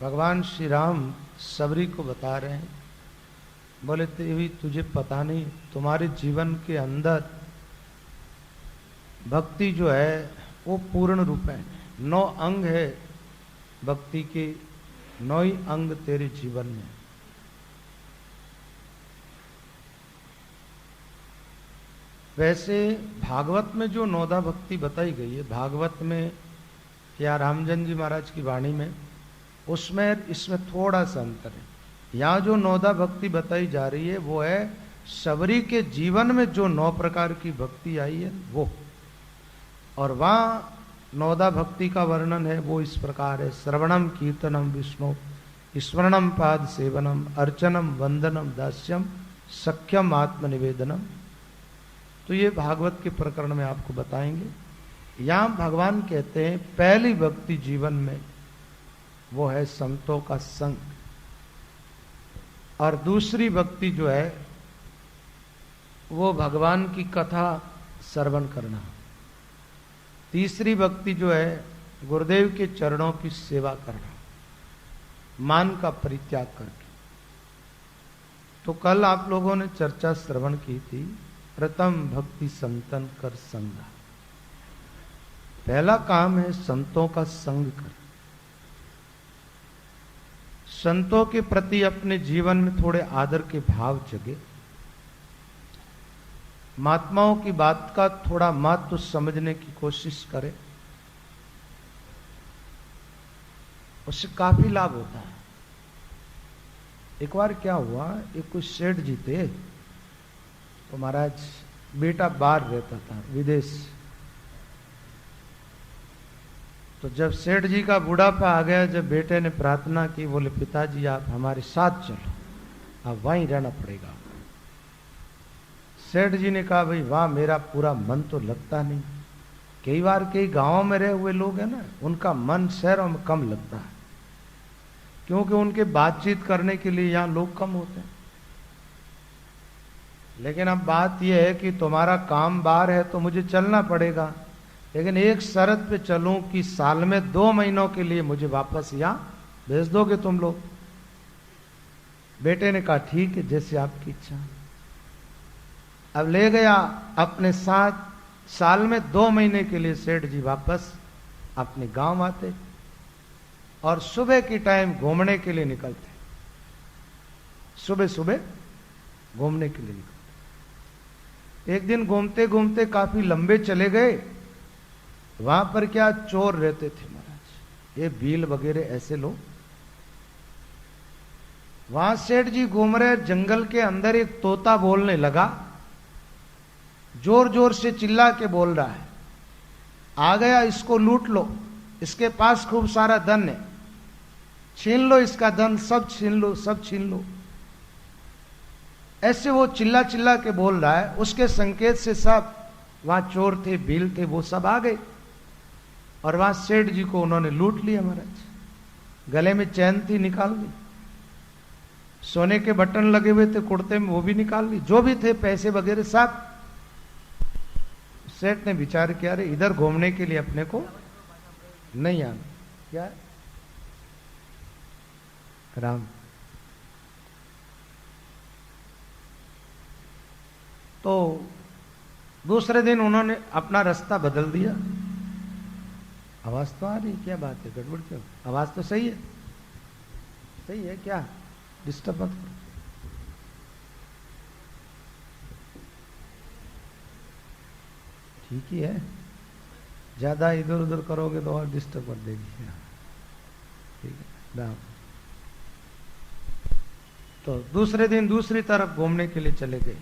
भगवान श्री राम सबरी को बता रहे हैं, बोले देवी तुझे पता नहीं, तुम्हारे जीवन के अंदर भक्ति जो है वो पूर्ण रूप है। 9 अंग है भक्ति के, 9 ही अंग तेरे जीवन में। वैसे भागवत में जो 9दा भक्ति बताई गई है, भागवत में या रामजन जी महाराज की वाणी में, उसमें इसमें थोड़ा सा अंतर है। यहाँ जो 9दा भक्ति बताई जा रही है वो है सबरी के जीवन में जो 9 प्रकार की भक्ति आई है वो, और वहाँ 9दा भक्ति का वर्णन है वो इस प्रकार है। श्रवणम कीर्तनम विष्णु स्मरणम पाद सेवनम अर्चनम वंदनम दास्यम सख्यम आत्मनिवेदनम। तो ये भागवत के प्रकरण में आपको बताएंगे। यहाँ भगवान कहते हैं पहली भक्ति जीवन में वो है संतों का संग, और दूसरी भक्ति जो है वो भगवान की कथा श्रवण करना, तीसरी भक्ति जो है गुरुदेव के चरणों की सेवा करना, मान का परित्याग करके। तो कल आप लोगों ने चर्चा श्रवण की थी, प्रथम भक्ति संतन कर संगा। पहला काम है संतों का संग कर, संतों के प्रति अपने जीवन में थोड़े आदर के भाव जगे, महात्माओं की बात का थोड़ा महत्व समझने की कोशिश करें, उससे काफी लाभ होता है। एक बार क्या हुआ, एक कुछ सेठ जी थे, तो महाराज बेटा बाहर रहता था विदेश। तो जब सेठ जी का बुढ़ापा आ गया, जब बेटे ने प्रार्थना की, बोले पिताजी आप हमारे साथ चलो, अब वहीं रहना पड़ेगा। सेठ जी ने कहा भाई वाह, मेरा पूरा मन तो लगता नहीं। कई बार कई गांवों में रहे हुए लोग हैं ना, उनका मन शहरों में कम लगता है, क्योंकि उनके बातचीत करने के लिए यहां लोग कम होते हैं। लेकिन अब बात यह है कि तुम्हारा काम बाहर है तो मुझे चलना पड़ेगा, लेकिन एक शर्त पे चलूं कि साल में 2 महीनों के लिए मुझे वापस यहां भेज दोगे तुम लोग। बेटे ने कहा ठीक है, जैसे आपकी इच्छा। अब ले गया अपने साथ, साल में 2 महीने के लिए सेठ जी वापस अपने गांव आते और सुबह की टाइम घूमने के लिए निकलते, सुबह सुबह घूमने के लिए निकलते। एक दिन घूमते घूमते काफी लंबे चले गए, वहां पर क्या चोर रहते थे महाराज, ये भील वगैरह ऐसे लोग। वहां सेठ जी घूम रहे, जंगल के अंदर एक तोता बोलने लगा, जोर जोर से चिल्ला के बोल रहा है, आ गया इसको लूट लो, इसके पास खूब सारा धन है, छीन लो इसका धन, सब छीन लो, सब छीन लो। ऐसे वो चिल्ला चिल्ला के बोल रहा है। उसके संकेत से सब वहां चोर थे, भील थे, वो सब आ गए और वहां सेठ जी को उन्होंने लूट लिया महाराज। गले में चैन थी, निकाल ली, सोने के बटन लगे हुए थे कुर्ते में, वो भी निकाल ली, जो भी थे पैसे वगैरह सब। सेठ ने विचार किया, अरे इधर घूमने के लिए अपने को नहीं आना। क्या राम, तो दूसरे दिन उन्होंने अपना रास्ता बदल दिया। आवाज तो आ रही, क्या बात है, गड़बड़ क्यों? आवाज तो सही है, सही है, क्या डिस्टर्ब मत करो। ठीक ही है, ज्यादा इधर उधर करोगे तो और डिस्टर्ब कर देगी। ठीक है राम। तो दूसरे दिन दूसरी तरफ घूमने के लिए चले गए।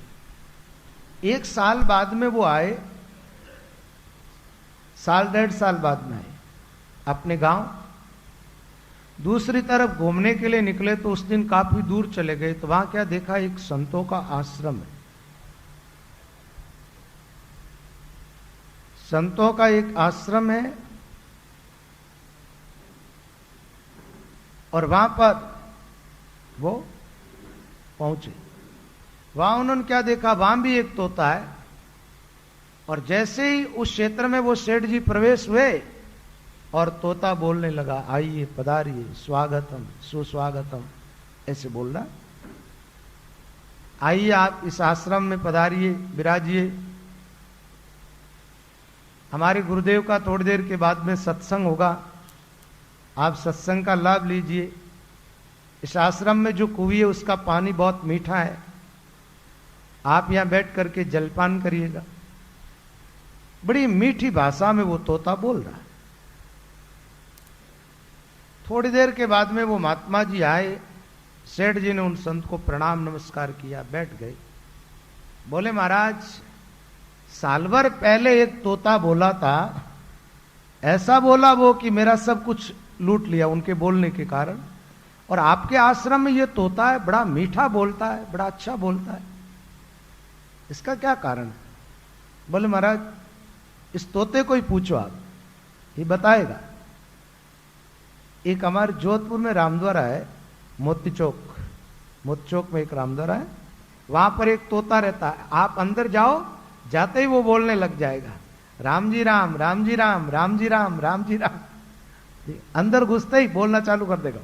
1 साल बाद में वो आए, साल 1.5 साल बाद में आए अपने गांव। दूसरी तरफ घूमने के लिए निकले तो उस दिन काफी दूर चले गए, तो वहां क्या देखा, एक संतों का आश्रम है। संतों का एक आश्रम है और वहां पर वो पहुंचे। वहां उन्होंने क्या देखा, वहां भी एक तोता है, और जैसे ही उस क्षेत्र में वो सेठ जी प्रवेश हुए और तोता बोलने लगा, आइए पधारिए, स्वागतम सुस्वागतम, ऐसे बोल रहा, आइए आप इस आश्रम में पधारिए, विराजिए। हमारे गुरुदेव का थोड़ी देर के बाद में सत्संग होगा, आप सत्संग का लाभ लीजिए। इस आश्रम में जो कुएं है उसका पानी बहुत मीठा है, आप यहां बैठ करके जलपान करिएगा। बड़ी मीठी भाषा में वो तोता बोल रहा है। थोड़ी देर के बाद में वो महात्मा जी आए, सेठ जी ने उन संत को प्रणाम नमस्कार किया, बैठ गए। बोले महाराज, साल भर पहले एक तोता बोला था, ऐसा बोला वो कि मेरा सब कुछ लूट लिया उनके बोलने के कारण, और आपके आश्रम में ये तोता है, बड़ा मीठा बोलता है, बड़ा अच्छा बोलता है, इसका क्या कारण है? बोले महाराज, इस तोते को ही पूछो, आप ये बताएगा। एक हमारे जोधपुर में रामद्वारा है, मोती चौक में एक रामद्वारा है, वहां पर एक तोता रहता है। आप अंदर जाओ, जाते ही वो बोलने लग जाएगा, राम जी राम, राम जी राम, राम जी राम, राम जी राम। अंदर घुसते ही बोलना चालू कर देगा।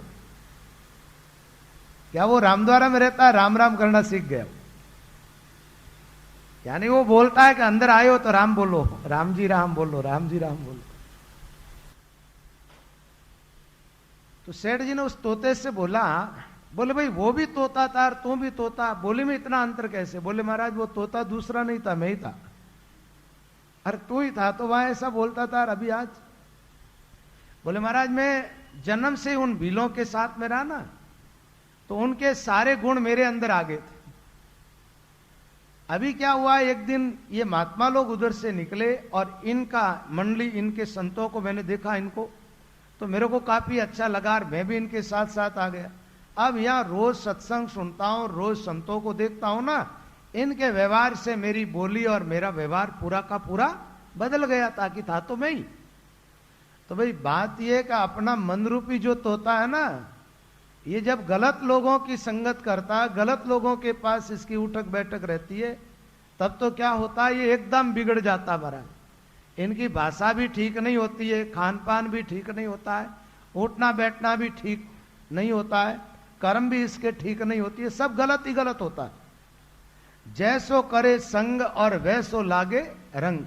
क्या वो रामद्वारा में रहता है, राम राम करना सीख गया, यानी वो बोलता है कि अंदर आए हो तो राम बोलो, राम जी राम बोलो, राम जी राम बोलो। तो सेठ जी ने उस तोते से बोला, बोले भाई वो भी तोता था और तू भी तोता, बोली में इतना अंतर कैसे? बोले महाराज, वो तोता दूसरा नहीं था, मैं ही था। अरे तू ही था तो वहां ऐसा बोलता था, और अभी आज? बोले महाराज, मैं जन्म से उन भीलों के साथ में रहा ना, तो उनके सारे गुण मेरे अंदर आ गए थे। अभी क्या हुआ, एक दिन ये महात्मा लोग उधर से निकले और इनका मंडली, इनके संतों को मैंने देखा, इनको तो मेरे को काफी अच्छा लगा और मैं भी इनके साथ साथ आ गया। अब यहाँ रोज सत्संग सुनता हूं, रोज संतों को देखता हूं ना, इनके व्यवहार से मेरी बोली और मेरा व्यवहार पूरा का पूरा बदल गया, ताकि था तो मैं ही। तो भाई बात यह कि अपना मन रूपी जो तोता है ना, ये जब गलत लोगों की संगत करता है, गलत लोगों के पास इसकी उठक बैठक रहती है, तब तो क्या होता है, ये एकदम बिगड़ जाता महाराज। इनकी भाषा भी ठीक नहीं होती है, खान पान भी ठीक नहीं होता है, उठना बैठना भी ठीक नहीं होता है, कर्म भी इसके ठीक नहीं होती है, सब गलत ही गलत होता है। जैसो करे संग और वैसो लागे रंग,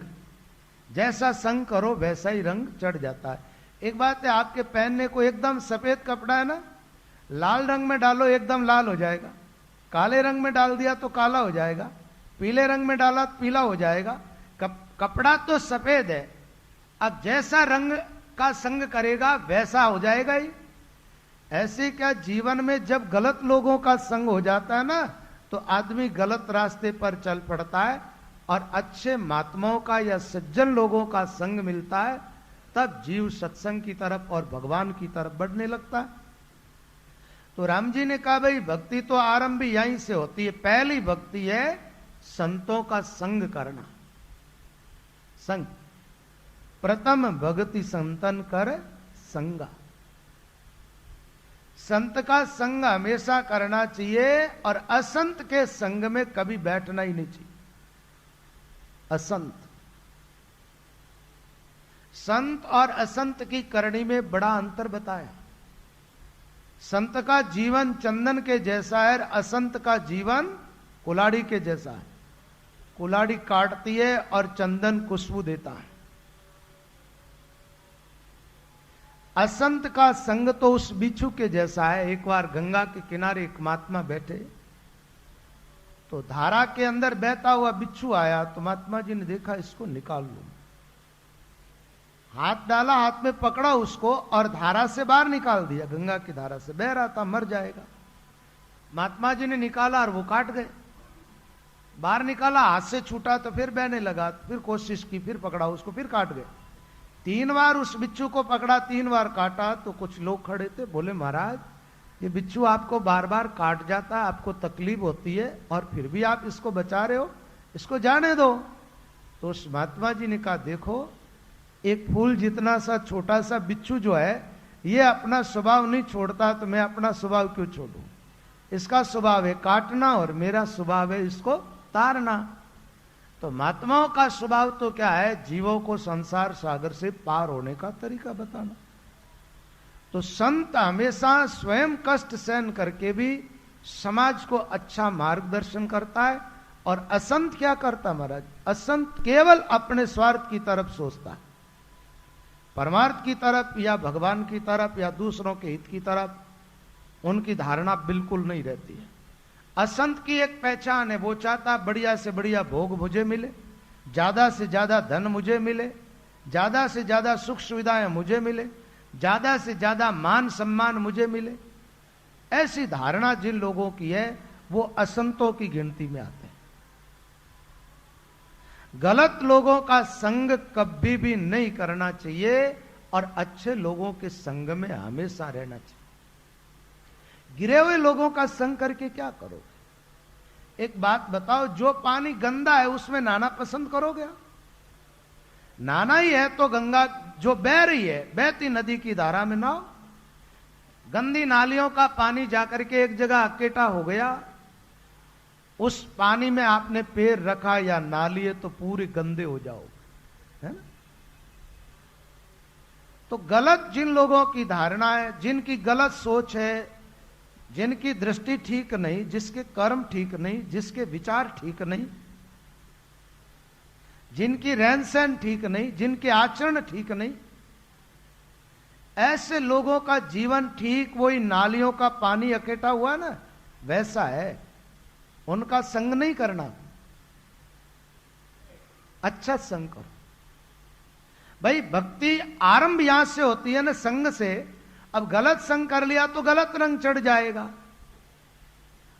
जैसा संग करो वैसा ही रंग चढ़ जाता है। एक बात है, आपके पहनने को एकदम सफेद कपड़ा है ना, लाल रंग में डालो एकदम लाल हो जाएगा, काले रंग में डाल दिया तो काला हो जाएगा, पीले रंग में डाला तो पीला हो जाएगा। कपड़ा तो सफेद है, अब जैसा रंग का संग करेगा वैसा हो जाएगा ही। ऐसे क्या जीवन में जब गलत लोगों का संग हो जाता है ना, तो आदमी गलत रास्ते पर चल पड़ता है, और अच्छे महात्माओं का या सज्जन लोगों का संग मिलता है, तब जीव सत्संग की तरफ और भगवान की तरफ बढ़ने लगता है। तो राम जी ने कहा, भाई भक्ति तो आरंभ यहीं से होती है। पहली भक्ति है संतों का संग करना। संग प्रथम भक्ति संतन कर संगा, संत का संग हमेशा करना चाहिए, और असंत के संग में कभी बैठना ही नहीं चाहिए। असंत, संत और असंत की करनी में बड़ा अंतर बताया। संत का जीवन चंदन के जैसा है, असंत का जीवन कुलाड़ी के जैसा है। कुलाड़ी काटती है और चंदन खुशबू देता है। असंत का संग तो उस बिच्छू के जैसा है। एक बार गंगा के किनारे एक महात्मा बैठे, तो धारा के अंदर बहता हुआ बिच्छू आया, तो महात्मा जी ने देखा, इसको निकाल लो। हाथ डाला, हाथ में पकड़ा उसको और धारा से बाहर निकाल दिया। गंगा की धारा से बह रहा था, मर जाएगा। महात्मा जी ने निकाला और वो काट गए। बाहर निकाला, हाथ से छूटा तो फिर बहने लगा, फिर कोशिश की, फिर पकड़ा उसको, फिर काट गए। 3 बार उस बिच्छू को पकड़ा, 3 बार काटा। तो कुछ लोग खड़े थे, बोले महाराज, ये बिच्छू आपको बार बार काट जाता है, आपको तकलीफ होती है, और फिर भी आप इसको बचा रहे हो, इसको जाने दो। तो उस महात्मा जी ने कहा, देखो, एक फूल जितना सा छोटा सा बिच्छू जो है, ये अपना स्वभाव नहीं छोड़ता, तो मैं अपना स्वभाव क्यों छोड़ूं? इसका स्वभाव है काटना और मेरा स्वभाव है इसको तारना। तो महात्माओं का स्वभाव तो क्या है, जीवों को संसार सागर से पार होने का तरीका बताना। तो संत हमेशा स्वयं कष्ट सहन करके भी समाज को अच्छा मार्गदर्शन करता है। और असंत क्या करता महाराज, असंत केवल अपने स्वार्थ की तरफ सोचता है, परमार्थ की तरफ या भगवान की तरफ या दूसरों के हित की तरफ उनकी धारणा बिल्कुल नहीं रहती है। असंत की एक पहचान है, वो चाहता बढ़िया से बढ़िया भोग मुझे मिले, ज्यादा से ज्यादा धन मुझे मिले, ज्यादा से ज्यादा सुख सुविधाएं मुझे मिले, ज्यादा से ज्यादा मान सम्मान मुझे मिले। ऐसी धारणा जिन लोगों की है वो असंतों की गिनती में आते हैं। गलत लोगों का संग कभी भी नहीं करना चाहिए और अच्छे लोगों के संग में हमेशा रहना चाहिए। गिरे हुए लोगों का संग करके क्या करोगे? एक बात बताओ, जो पानी गंदा है उसमें नहाना पसंद करोगे? नहाना ही है तो गंगा जो बह रही है, बहती नदी की धारा में नहाओ। गंदी नालियों का पानी जाकर के एक जगह इकट्ठा हो गया, उस पानी में आपने पैर रखा या नहा लिए तो पूरे गंदे हो जाओगे, है ना? तो गलत जिन लोगों की धारणा है, जिनकी गलत सोच है, जिनकी दृष्टि ठीक नहीं, जिसके कर्म ठीक नहीं, जिसके विचार ठीक नहीं, जिनकी रहन सहन ठीक नहीं, जिनके आचरण ठीक नहीं, ऐसे लोगों का जीवन ठीक वही नालियों का पानी इकट्ठा हुआ ना वैसा है। उनका संग नहीं करना, अच्छा संग करो। भाई भक्ति आरंभ यहां से होती है ना, संग से। अब गलत संग कर लिया तो गलत रंग चढ़ जाएगा,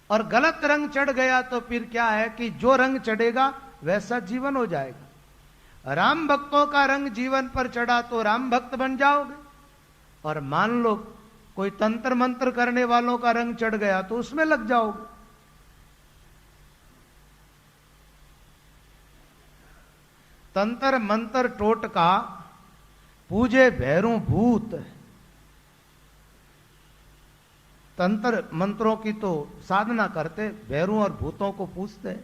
और गलत रंग चढ़ गया तो फिर क्या है कि जो रंग चढ़ेगा वैसा जीवन हो जाएगा। राम भक्तों का रंग जीवन पर चढ़ा तो राम भक्त बन जाओगे, और मान लो कोई तंत्र मंत्र करने वालों का रंग चढ़ गया तो उसमें लग जाओगे। तंत्र मंत्र टोटका पूजे भैरू भूत। तंत्र मंत्रों की तो साधना करते, भैरू और भूतों को पूजते।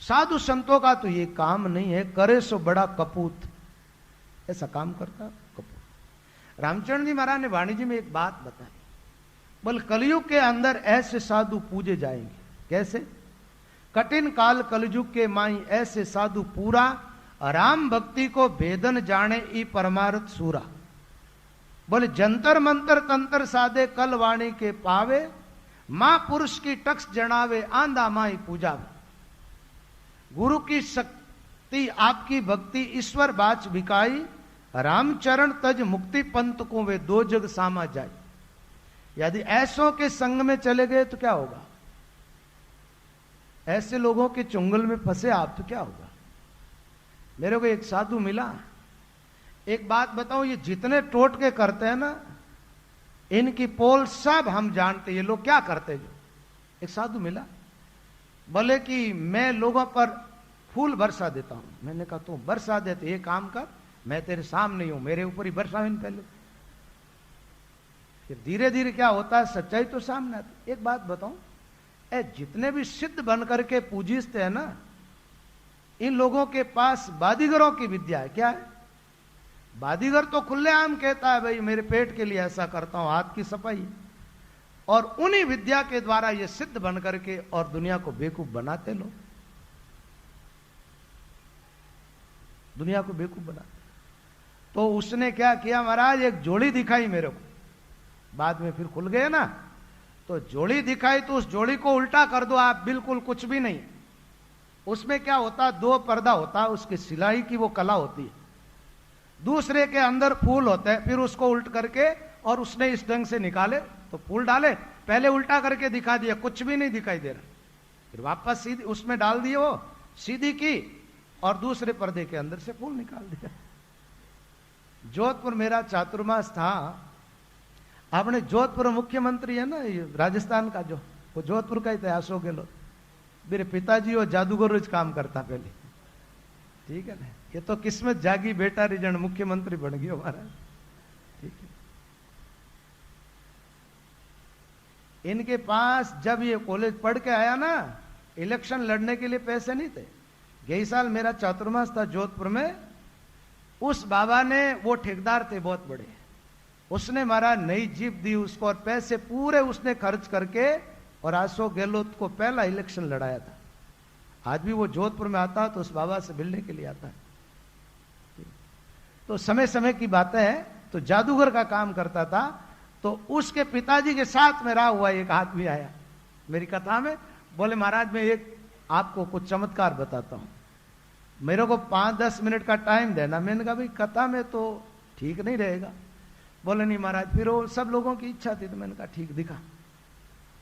साधु संतों का तो ये काम नहीं है, करे सो बड़ा कपूत, ऐसा काम करता कपूत। रामचरण जी महाराज ने वाणी जी में एक बात बताई, बोल कलयुग के अंदर ऐसे साधु पूजे जाएंगे। कैसे? कठिन काल कलयुग के माई ऐसे साधु पूरा, राम भक्ति को भेदन जाने ई परमार्थ सूरा। बोले जंतर मंतर तंत्र साधे कल वाणी के पावे, मां पुरुष की टक्स जनावे आंधा माई पूजावे। गुरु की शक्ति आपकी भक्ति ईश्वर बाच बिकाई, रामचरण तज मुक्ति पंथ को वे दो जग सामा जाए। यदि ऐसों के संग में चले गए तो क्या होगा? ऐसे लोगों के चुंगल में फंसे आप तो क्या होगा? मेरे को एक साधु मिला, एक बात बताऊं, ये जितने टोटके करते हैं ना, इनकी पोल सब हम जानते। ये लोग क्या करते? जो एक साधु मिला, बोले कि मैं लोगों पर फूल बरसा देता हूं। मैंने कहा तू बरसा देते, ये काम कर, मैं तेरे सामने ही हूं, मेरे ऊपर ही बरसा पहले। फिर धीरे धीरे क्या होता है, सच्चाई तो सामने आती। एक बात बताऊं, जितने भी सिद्ध बन करके पूजिस्ते हैं ना, इन लोगों के पास बादीगरों की विद्या है। क्या है? बादीगर तो खुलेआम कहता है भाई मेरे पेट के लिए ऐसा करता हूं, हाथ की सफाई, और उन्हीं विद्या के द्वारा ये सिद्ध बन करके और दुनिया को बेवकूफ बनाते लोग, दुनिया को बेवकूफ बनाते। तो उसने क्या किया महाराज, एक जोड़ी दिखाई मेरे को, बाद में फिर खुल गए ना, तो जोड़ी दिखाई तो उस जोड़ी को उल्टा कर दो आप, बिल्कुल कुछ भी नहीं। उसमें क्या होता, दो पर्दा होता है, उसकी सिलाई की वो कला होती है, दूसरे के अंदर फूल होते हैं, फिर उसको उल्ट करके और उसने इस ढंग से निकाले तो फूल डाले, पहले उल्टा करके दिखा दिया, कुछ भी नहीं दिखाई दे रहा, फिर वापस सीधी उसमें डाल दिए, वो सीधी की और दूसरे पर्दे के अंदर से फूल निकाल दिया। जोधपुर मेरा चातुर्मास था, अपने जोधपुर मुख्यमंत्री है ना राजस्थान का, जो वो जोधपुर का ही था, अशोक गहलोत। मेरे पिताजी वो जादूगर काम करता पहले, ठीक है ना। ये तो किस्मत जागी, बेटा रिजन मुख्यमंत्री बन गया हमारा, ठीक है। इनके पास जब ये कॉलेज पढ़ के आया ना, इलेक्शन लड़ने के लिए पैसे नहीं थे। यही साल मेरा चातुर्मास था जोधपुर में, उस बाबा ने, वो ठेकेदार थे बहुत बड़े, उसने हमारा नई जीप दी उसको और पैसे पूरे उसने खर्च करके और अशोक गहलोत को पहला इलेक्शन लड़ाया था। आज भी वो जोधपुर में आता तो उस बाबा से मिलने के लिए आता है। तो समय समय की बातें हैं। तो जादूगर का काम करता था, तो उसके पिताजी के साथ में रहा हुआ एक आदमी आया मेरी कथा में, बोले महाराज मैं एक आपको कुछ चमत्कार बताता हूं, मेरे को 5-10 मिनट का टाइम देना। मैंने कहा भाई कथा में तो ठीक नहीं रहेगा। बोले नहीं महाराज। फिर वो सब लोगों की इच्छा थी, तो मैंने कहा ठीक दिखा।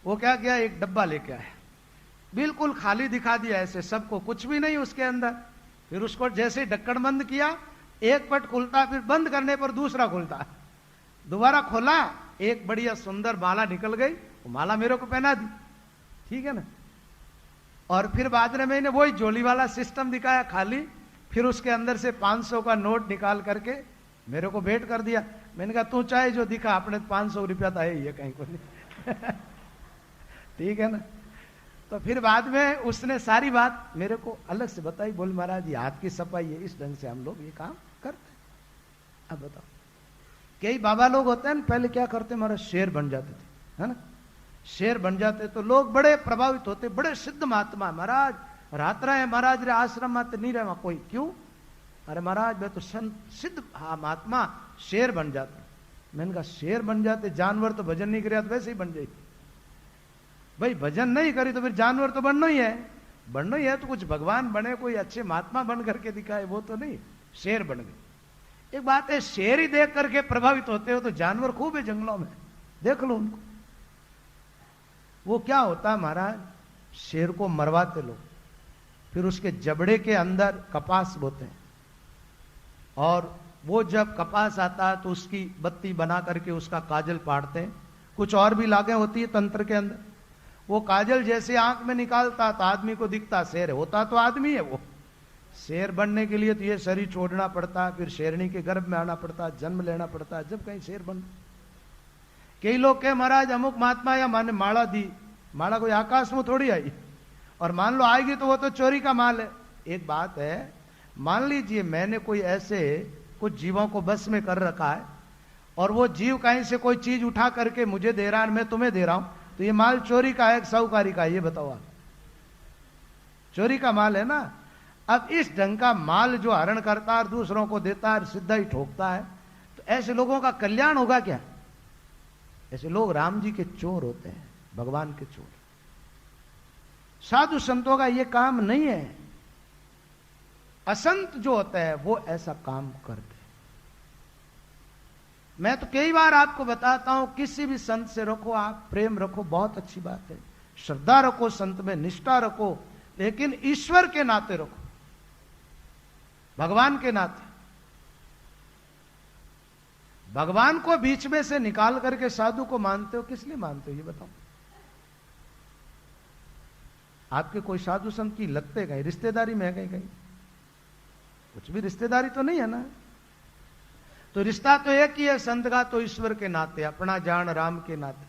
वो क्या किया, एक डब्बा लेके आया, बिल्कुल खाली दिखा दिया ऐसे सबको, कुछ भी नहीं उसके अंदर। फिर उसको जैसे ही ढक्कन बंद किया, एक पट खुलता, फिर बंद करने पर दूसरा खुलता, दोबारा खोला, एक बढ़िया सुंदर माला निकल गई। वो माला मेरे को पहना दी, ठीक है ना। और फिर बाद में मैंने वही जोली वाला सिस्टम दिखाया खाली, फिर उसके अंदर से 500 का नोट निकाल करके मेरे को भेंट कर दिया। मैंने कहा तू चाहे जो दिखा, अपने 500 रुपया तो है ही है कहीं को नहीं ठीक है ना। तो फिर बाद में उसने सारी बात मेरे को अलग से बताई। बोल महाराज ये हाथ की सफाई है, इस ढंग से हम लोग ये काम करते हैं। अब बताओ, कई बाबा लोग होते हैं पहले क्या करते, हमारा शेर बन जाते थे, है ना। शेर बन जाते तो लोग बड़े प्रभावित होते, बड़े सिद्ध महात्मा, महाराज रात रहे महाराज रे आश्रम में नहीं रहे वहां कोई, क्यों? अरे महाराज मैं तो सिद्ध महात्मा, शेर बन जाते। मैंने कहा शेर बन जाते, जानवर तो भजन नहीं करे तो वैसे ही बन जाए। भाई भजन नहीं करी तो फिर जानवर तो बनना ही है, बनना ही है तो कुछ भगवान बने, कोई अच्छे महात्मा बन करके दिखाए, वो तो नहीं, शेर बन गए। एक बात है, शेर ही देख करके प्रभावित होते हो तो जानवर खूब है जंगलों में, देख लो उनको। वो क्या होता महाराज, शेर को मरवाते लोग, फिर उसके जबड़े के अंदर कपास बोते हैं, और वो जब कपास आता है तो उसकी बत्ती बना करके उसका काजल पाड़ते हैं। कुछ और भी लागें होती है तंत्र के अंदर। वो काजल जैसे आंख में निकालता तो आदमी को दिखता शेर है, होता तो आदमी है वो। शेर बनने के लिए तो ये शरीर छोड़ना पड़ता है, फिर शेरनी के गर्भ में आना पड़ता है, जन्म लेना पड़ता है, जब कहीं शेर बन। कई लोग कहे महाराज अमुक महात्मा या माने माला दी, माला कोई आकाश में थोड़ी आई, और मान लो आएगी तो वो तो चोरी का माल है। एक बात है, मान लीजिए मैंने कोई ऐसे कुछ जीवों को बस में कर रखा है, और वो जीव कहीं से कोई चीज उठा करके मुझे दे रहा है, मैं तुम्हें दे रहा हूं, तो ये माल चोरी का है, साहूकारी का है? ये बताओ आप, चोरी का माल है ना। अब इस ढंग का माल जो हरण करता है और दूसरों को देता है, सीधा ही ठोकता है, तो ऐसे लोगों का कल्याण होगा क्या? ऐसे लोग राम जी के चोर होते हैं, भगवान के चोर। साधु संतों का ये काम नहीं है। असंत जो होता है वो ऐसा काम करते हैं। मैं तो कई बार आपको बताता हूं, किसी भी संत से रखो आप, प्रेम रखो, बहुत अच्छी बात है, श्रद्धा रखो, संत में निष्ठा रखो, लेकिन ईश्वर के नाते रखो, भगवान के नाते। भगवान को बीच में से निकाल करके साधु को मानते हो, किस लिए मानते हो ये बताओ? आपके कोई साधु संत की लगते कहीं रिश्तेदारी में है, कहीं कुछ भी रिश्तेदारी तो नहीं है ना। तो रिश्ता तो एक ही है संत का, तो ईश्वर के नाते, अपना जान राम के नाते।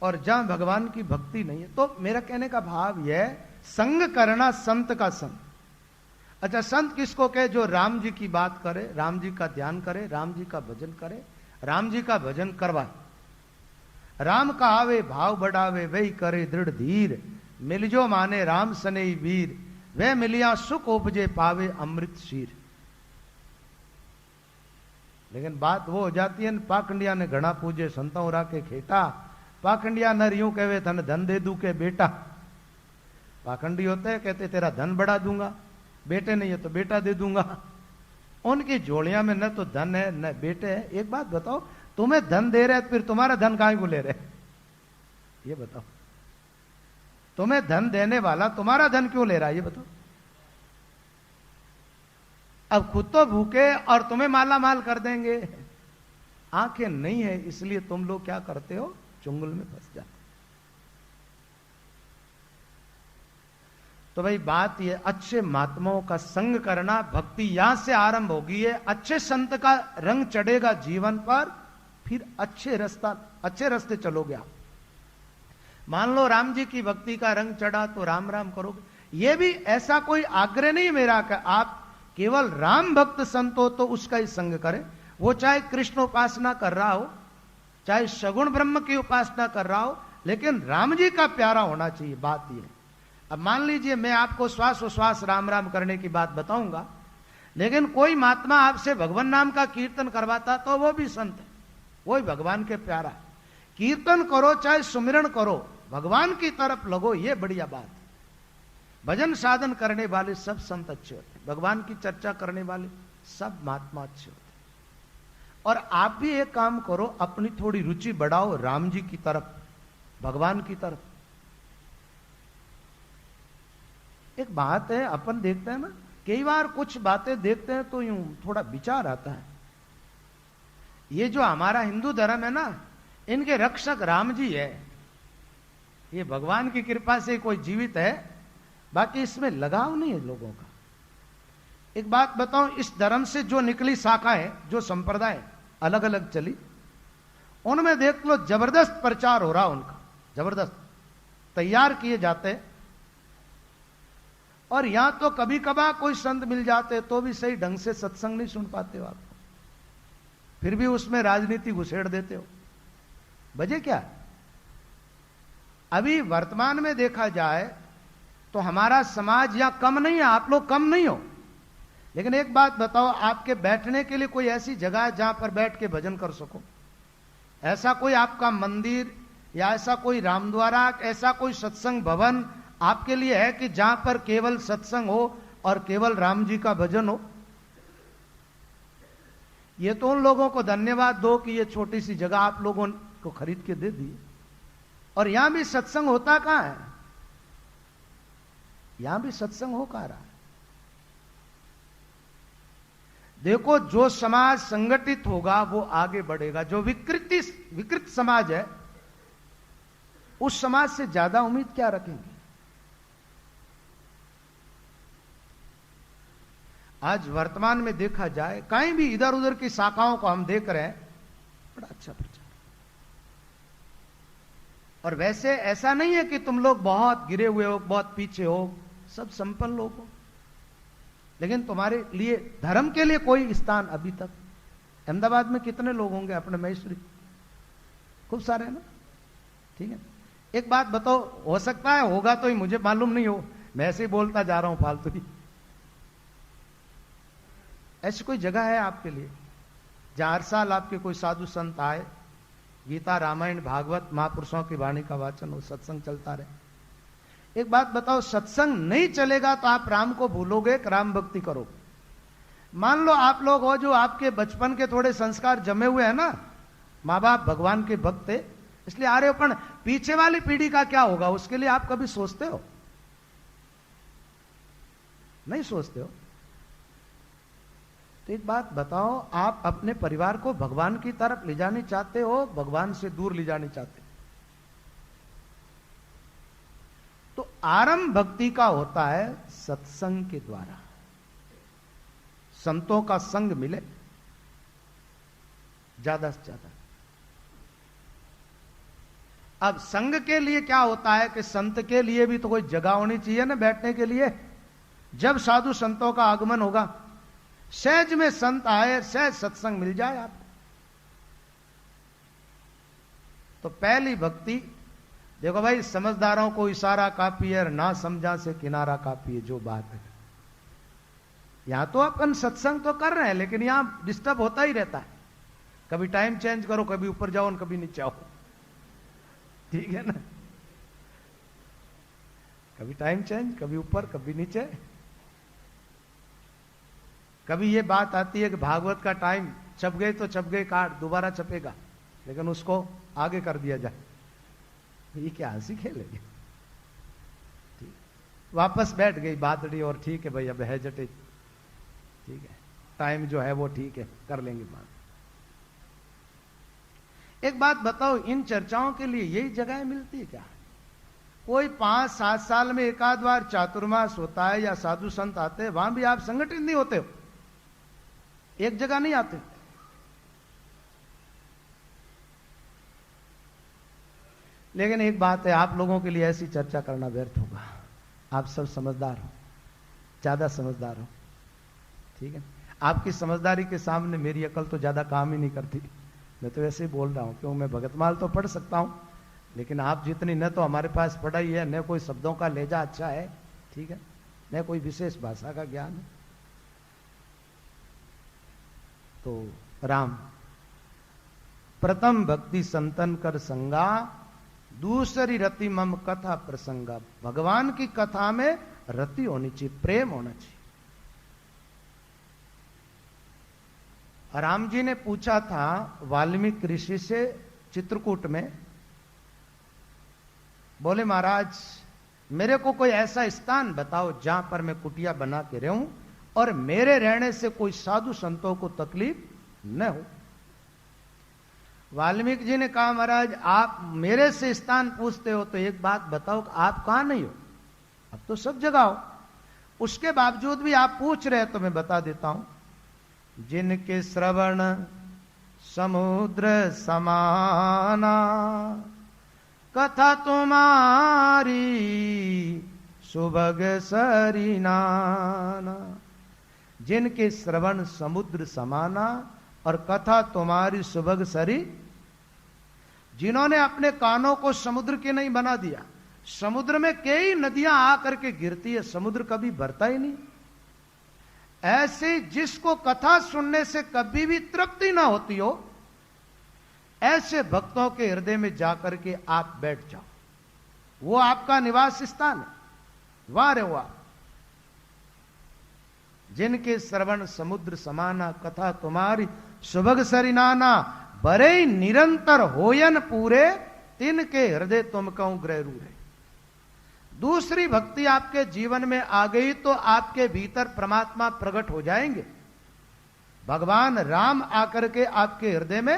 और जहां भगवान की भक्ति नहीं है, तो मेरा कहने का भाव यह, संग करना संत का संग। अच्छा, संत किसको कहे? जो राम जी की बात करे, राम जी का ध्यान करे, राम जी का भजन करे, राम जी का भजन करवाए। राम कहावे भाव बढ़ावे, वही करे दृढ़ धीर, मिलजो माने राम सनेई वीर, वह मिलिया सुख उपजे पावे अमृत शीर। लेकिन बात वो हो जाती है, पाखंडिया ने घना पूजे संतों रा के खेटा, पाखंडिया नर यूं कहे धन धन दे दू के बेटा। पाखंडी होते हैं, कहते तेरा धन बढ़ा दूंगा, बेटे नहीं है तो बेटा दे दूंगा। उनकी झोलियां में न तो धन है न बेटे है। एक बात बताओ, तुम्हें धन दे रहे फिर तुम्हारा धन काहे को ले रहे? ये बताओ, तुम्हें धन देने वाला तुम्हारा धन क्यों ले रहा है? ये बताओ। अब खुद तो भूखे और तुम्हें माला माल कर देंगे। आंखें नहीं है, इसलिए तुम लोग क्या करते हो, चुंगल में फंस जाते। तो भाई बात ये, अच्छे महात्माओं का संग करना, भक्ति यहां से आरंभ होगी है। अच्छे संत का रंग चढ़ेगा जीवन पर, फिर अच्छे रास्ते चलोगे आप। मान लो राम जी की भक्ति का रंग चढ़ा तो राम राम करोगे। ये भी ऐसा कोई आग्रह नहीं मेरा कि आप केवल राम भक्त संत हो तो उसका ही संग करें। वो चाहे कृष्ण उपासना कर रहा हो, चाहे सगुण ब्रह्म की उपासना कर रहा हो, लेकिन राम जी का प्यारा होना चाहिए। बात ये। अब मान लीजिए मैं आपको श्वास उश्वास राम राम करने की बात बताऊंगा, लेकिन कोई महात्मा आपसे भगवान नाम का कीर्तन करवाता तो वो भी संत है, वो ही भगवान के प्यारा। कीर्तन करो चाहे सुमिरन करो, भगवान की तरफ लगो, ये बढ़िया बात है। भजन साधन करने वाले सब संत अच्छे होते हैं, भगवान की चर्चा करने वाले सब महात्मा अच्छे होते हैं। और आप भी एक काम करो, अपनी थोड़ी रुचि बढ़ाओ राम जी की तरफ, भगवान की तरफ। एक बात है, अपन देखते हैं ना, कई बार कुछ बातें देखते हैं तो यूं थोड़ा विचार आता है। ये जो हमारा हिंदू धर्म है ना, इनके रक्षक राम जी है। ये भगवान की कृपा से कोई जीवित है, बाकी इसमें लगाव नहीं है लोगों का। एक बात बताऊं, इस धर्म से जो निकली शाखा है, जो संप्रदाय अलग अलग चली, उनमें देख लो जबरदस्त प्रचार हो रहा उनका, जबरदस्त तैयार किए जाते। और यहां तो कभी कभार कोई संत मिल जाते तो भी सही ढंग से सत्संग नहीं सुन पाते हो आप, फिर भी उसमें राजनीति घुसेड़ देते हो। वजह क्या? अभी वर्तमान में देखा जाए तो हमारा समाज या कम नहीं है, आप लोग कम नहीं हो, लेकिन एक बात बताओ, आपके बैठने के लिए कोई ऐसी जगह है जहां पर बैठ के भजन कर सको? ऐसा कोई आपका मंदिर या ऐसा कोई रामद्वारा, ऐसा कोई सत्संग भवन आपके लिए है कि जहां पर केवल सत्संग हो और केवल राम जी का भजन हो? ये तो उन लोगों को धन्यवाद दो कि ये छोटी सी जगह आप लोगों को खरीद के दे दी। और यहां भी सत्संग होता कहां है? यहां भी सत्संग हो कहां रहा है? देखो, जो समाज संगठित होगा वो आगे बढ़ेगा। जो विकृत समाज है, उस समाज से ज्यादा उम्मीद क्या रखेंगे? आज वर्तमान में देखा जाए, कहीं भी इधर उधर की शाखाओं को हम देख रहे हैं, बड़ा अच्छा प्रचार। और वैसे ऐसा नहीं है कि तुम लोग बहुत गिरे हुए हो, बहुत पीछे हो, सब संपन्न लोग हो, लेकिन तुम्हारे लिए धर्म के लिए कोई स्थान अभी तक। अहमदाबाद में कितने लोग होंगे अपने महेश्वरी? खूब सारे है ना? ठीक है। एक बात बताओ, हो सकता है होगा तो ही मुझे मालूम नहीं हो, मैं ऐसे ही बोलता जा रहा हूं फालतू ही। ऐसी कोई जगह है आपके लिए जहां हर साल आपके कोई साधु संत आए, गीता रामायण भागवत महापुरुषों की वाणी का वाचन हो, सत्संग चलता रहे? एक बात बताओ, सत्संग नहीं चलेगा तो आप राम को भूलोगे कि राम भक्ति करोगे? मान लो आप लोग हो जो आपके बचपन के थोड़े संस्कार जमे हुए हैं ना, माँ बाप भगवान के भक्त थे इसलिए आ रहे हो, पर पीछे वाली पीढ़ी का क्या होगा उसके लिए आप कभी सोचते हो? नहीं सोचते हो। तो एक बात बताओ, आप अपने परिवार को भगवान की तरफ ले जानी चाहते हो, भगवान से दूर ले जानी चाहते हो? तो आरंभ भक्ति का होता है सत्संग के द्वारा, संतों का संग मिले ज्यादा से ज्यादा। अब संग के लिए क्या होता है कि संत के लिए भी तो कोई जगह होनी चाहिए ना बैठने के लिए। जब साधु संतों का आगमन होगा, सहज में संत आए, सहज सत्संग मिल जाए आपको, तो पहली भक्ति देखो भाई, समझदारों को इशारा काफी है, ना समझा से किनारा काफी है, जो बात है। यहां तो अपन सत्संग तो कर रहे हैं, लेकिन यहां डिस्टर्ब होता ही रहता है। कभी टाइम चेंज करो, कभी ऊपर जाओ और कभी नीचे आओ, ठीक है ना? कभी टाइम चेंज, कभी ऊपर कभी नीचे। कभी ये बात आती है कि भागवत का टाइम छप गए तो छप गए, काट दोबारा छपेगा, लेकिन उसको आगे कर दिया जाए। ये क्या हंसी खेलेगी? ठीक, वापस बैठ गई बातड़ी और ठीक है भाई, अब है जटे, ठीक है, टाइम जो है वो ठीक है, कर लेंगे बात। एक बात बताओ, इन चर्चाओं के लिए यही जगह मिलती है क्या? कोई 5-7 साल में एक आध बार चातुर्मास होता है या साधु संत आते हैं, वहां भी आप संगठित नहीं होते हो, एक जगह नहीं आते। लेकिन एक बात है, आप लोगों के लिए ऐसी चर्चा करना व्यर्थ होगा। आप सब समझदार हो, ज्यादा समझदार हो, ठीक है। आपकी समझदारी के सामने मेरी अकल तो ज्यादा काम ही नहीं करती। मैं तो ऐसे ही बोल रहा हूं, क्यों, मैं भगतमाल तो पढ़ सकता हूं, लेकिन आप जितनी न तो हमारे पास पढ़ाई है, न कोई शब्दों का लहजा अच्छा है, ठीक है, न कोई विशेष भाषा का ज्ञान है। तो राम, प्रथम भक्ति संतन कर संगा, दूसरी रति मम कथा प्रसंगा। भगवान की कथा में रति होनी चाहिए, प्रेम होना चाहिए। राम जी ने पूछा था वाल्मीकि ऋषि से चित्रकूट में, बोले महाराज मेरे को कोई ऐसा स्थान बताओ जहां पर मैं कुटिया बना के रहूं और मेरे रहने से कोई साधु संतों को तकलीफ न हो। वाल्मीकि जी ने कहा महाराज आप मेरे से स्थान पूछते हो तो एक बात बताओ, आप कहां नहीं हो? अब तो सब जगह हो, उसके बावजूद भी आप पूछ रहे तो मैं बता देता हूं। जिनके श्रवण समुद्र समाना, कथा तुम्हारी सुभग सरिनाना। जिनके श्रवण समुद्र समाना और कथा तुम्हारी सुभग सरी, जिन्होंने अपने कानों को समुद्र के नहीं बना दिया। समुद्र में कई नदियां आकर के गिरती है, समुद्र कभी भरता ही नहीं। ऐसे जिसको कथा सुनने से कभी भी तृप्ति ना होती हो, ऐसे भक्तों के हृदय में जाकर के आप बैठ जाओ, वो आपका निवास स्थान है, वहां रहो आप। जिनके श्रवण समुद्र समाना, कथा तुम्हारी सुभग सरिनाना, बरे निरंतर होयन पूरे, तिनके हृदय तुम कहूं ग्रह रूरे। दूसरी भक्ति आपके जीवन में आ गई तो आपके भीतर परमात्मा प्रकट हो जाएंगे। भगवान राम आकर के आपके हृदय में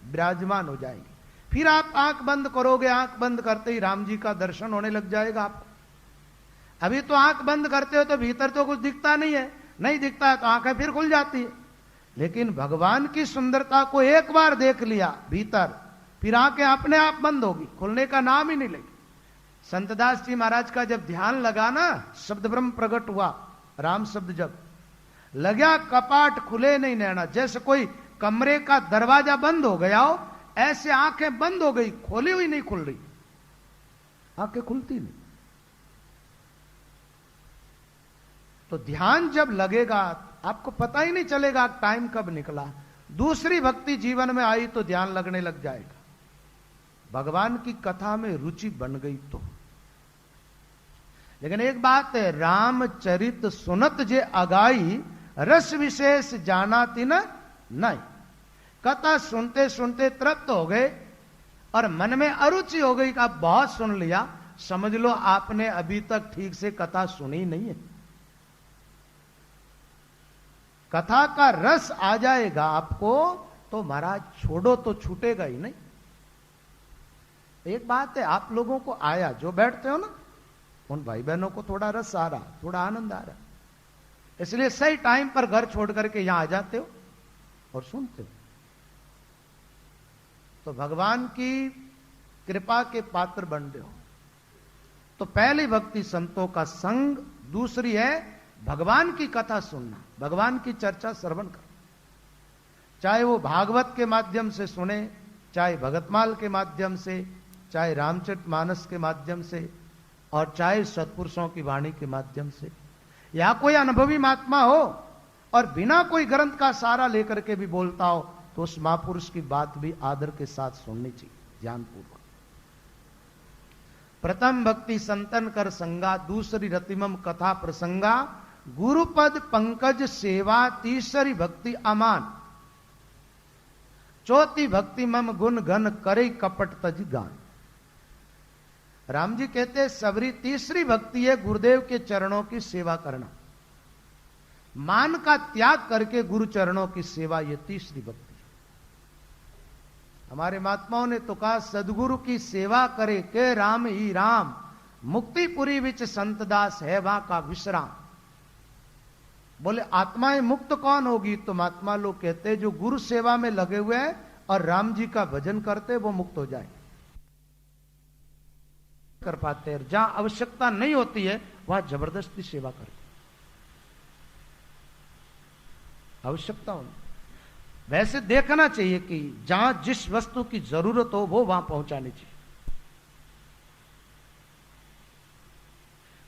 विराजमान हो जाएंगे। फिर आप आंख बंद करोगे, आंख बंद करते ही राम जी का दर्शन होने लग जाएगा आपको। अभी तो आंख बंद करते हो तो भीतर तो कुछ दिखता नहीं है, नहीं दिखता है तो आंखें फिर खुल जाती है। लेकिन भगवान की सुंदरता को एक बार देख लिया भीतर, फिर आंखें अपने आप बंद होगी, खुलने का नाम ही नहीं लेगी। संतदास जी महाराज का जब ध्यान लगा ना, शब्द ब्रह्म प्रकट हुआ, राम शब्द जब लगा, कपाट खुले नहीं नैना। जैसे कोई कमरे का दरवाजा बंद हो गया हो, ऐसे आंखें बंद हो गई, खोली हुई नहीं खुल रही, आंखें खुलती नहीं। तो ध्यान जब लगेगा आपको पता ही नहीं चलेगा टाइम कब निकला। दूसरी भक्ति जीवन में आई तो ध्यान लगने लग जाएगा। भगवान की कथा में रुचि बन गई तो। लेकिन एक बात है, रामचरित सुनत जे अगाई, रस विशेष जाना तिन नहीं। कथा सुनते सुनते तृप्त हो गए और मन में अरुचि हो गई कि आप बहुत सुन लिया, समझ लो आपने अभी तक ठीक से कथा सुनी नहीं है। कथा का रस आ जाएगा आपको तो महाराज छोड़ो तो छूटेगा ही नहीं। एक बात है, आप लोगों को आया, जो बैठते हो ना, उन भाई बहनों को थोड़ा रस आ रहा, थोड़ा आनंद आ रहा, इसलिए सही टाइम पर घर छोड़ करके यहां आ जाते हो और सुनते हो। तो भगवान की कृपा के पात्र बन रहे हो। तो पहली भक्ति संतों का संग, दूसरी है भगवान की कथा सुनना, भगवान की चर्चा श्रवण करना। चाहे वो भागवत के माध्यम से सुने, चाहे भगतमाल के माध्यम से, चाहे रामचरितमानस के माध्यम से, और चाहे सत्पुरुषों की वाणी के माध्यम से, या कोई अनुभवी महात्मा हो और बिना कोई ग्रंथ का सहारा लेकर के भी बोलता हो, तो उस महापुरुष की बात भी आदर के साथ सुननी चाहिए, ध्यानपूर्वक। प्रथम भक्ति संतन कर संगा, दूसरी रतिमम कथा प्रसंगा, गुरुपद पंकज सेवा, तीसरी भक्ति अमान, चौथी भक्ति मम गुण घन करे कपट तज गान। राम जी कहते हैं सबरी तीसरी भक्ति है गुरुदेव के चरणों की सेवा करना, मान का त्याग करके गुरु चरणों की सेवा, ये तीसरी भक्ति। हमारे महात्माओं ने तो कहा सदगुरु की सेवा करे के राम ही राम, मुक्तिपुरी विच संतदास है वहां का विश्राम। बोले आत्माएं मुक्त कौन होगी? तो महात्मा लोग कहते हैं जो गुरु सेवा में लगे हुए हैं और राम जी का भजन करते वो मुक्त हो जाए। कर पाते हैं, जहां आवश्यकता नहीं होती है वहां जबरदस्ती सेवा करते। आवश्यकता होनी, वैसे देखना चाहिए कि जहां जिस वस्तु की जरूरत हो वो वहां पहुंचानी चाहिए।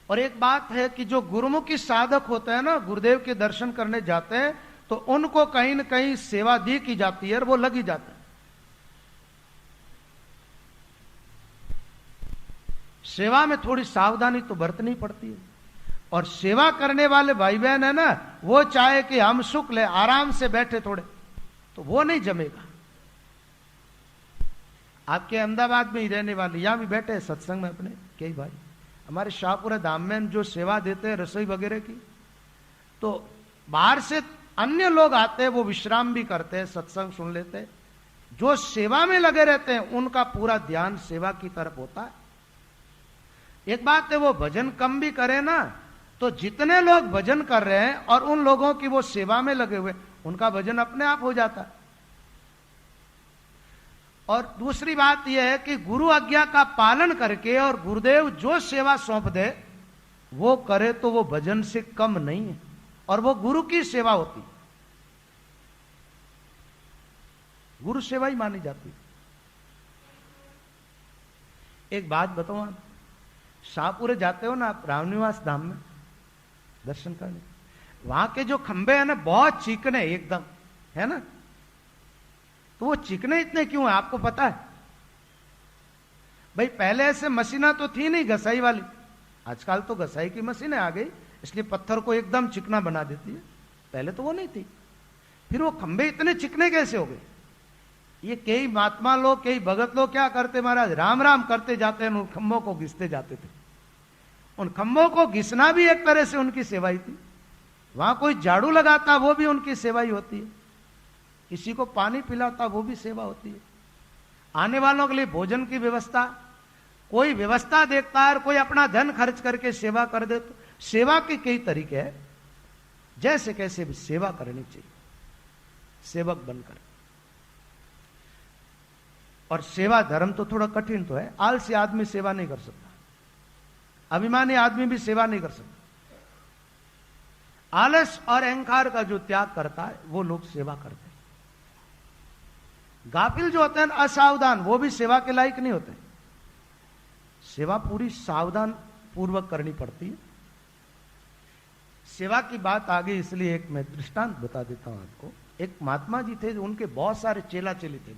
और एक बात है कि जो गुरुमुखी साधक होते हैं ना, गुरुदेव के दर्शन करने जाते हैं तो उनको कहीं न कहीं सेवा दी की जाती है और वो लगी जाते हैं। सेवा में थोड़ी सावधानी तो बरतनी पड़ती है। और सेवा करने वाले भाई बहन है ना, वो चाहे कि हम सुख ले, आराम से बैठे थोड़े, तो वो नहीं जमेगा। आपके अहमदाबाद में ही रहने वाले यहां भी बैठे सत्संग में अपने कई भाई, हमारे शाहपुरा धाम में जो सेवा देते हैं रसोई वगैरह की, तो बाहर से अन्य लोग आते हैं, वो विश्राम भी करते हैं, सत्संग सुन लेते हैं। जो सेवा में लगे रहते हैं उनका पूरा ध्यान सेवा की तरफ होता है। एक बात है, वो भजन कम भी करे ना, तो जितने लोग भजन कर रहे हैं और उन लोगों की वो सेवा में लगे हुए, उनका भजन अपने आप हो जाता है। और दूसरी बात यह है कि गुरु आज्ञा का पालन करके और गुरुदेव जो सेवा सौंप दे वो करे तो वो भजन से कम नहीं है और वो गुरु की सेवा होती है, गुरु सेवा ही मानी जाती है। एक बात बताऊं, आप शाहपुरे जाते हो ना, आप रामनिवास धाम में दर्शन करने, वहां के जो खंबे हैं ना बहुत चिकने एकदम है ना, तो वो चिकने इतने क्यों है आपको पता है? भाई पहले ऐसे मशीना तो थी नहीं घसाई वाली, आजकल तो घसाई की मशीनें आ गई, इसलिए पत्थर को एकदम चिकना बना देती है, पहले तो वो नहीं थी। फिर वो खंबे इतने चिकने कैसे हो गए? ये कई महात्मा लोग, कई भगत लोग क्या करते महाराज, राम राम करते जाते हैं, उन खंभों को घिसते जाते थे। उन खंभों को घिसना भी एक तरह से उनकी सेवा ही थी। वहां कोई झाड़ू लगाता वो भी उनकी सेवा ही होती है, किसी को पानी पिलाता वो भी सेवा होती है, आने वालों के लिए भोजन की व्यवस्था, कोई व्यवस्था देखता है और कोई अपना धन खर्च करके सेवा कर दे। तो सेवा के कई तरीके हैं, जैसे कैसे भी सेवा करनी चाहिए सेवक बनकर। और सेवा धर्म तो थोड़ा कठिन तो है, आलसी आदमी सेवा नहीं कर सकता, अभिमानी आदमी भी सेवा नहीं कर सकता। आलस और अहंकार का जो त्याग करता है वो लोग सेवा करते हैं। गाफिल जो होते हैं असावधान, वो भी सेवा के लायक नहीं होते। सेवा पूरी सावधान पूर्वक करनी पड़ती है। सेवा की बात आ गई इसलिए एक मैं दृष्टांत बता देता हूं आपको। एक महात्मा जी थे, उनके बहुत सारे चेला चेली थे,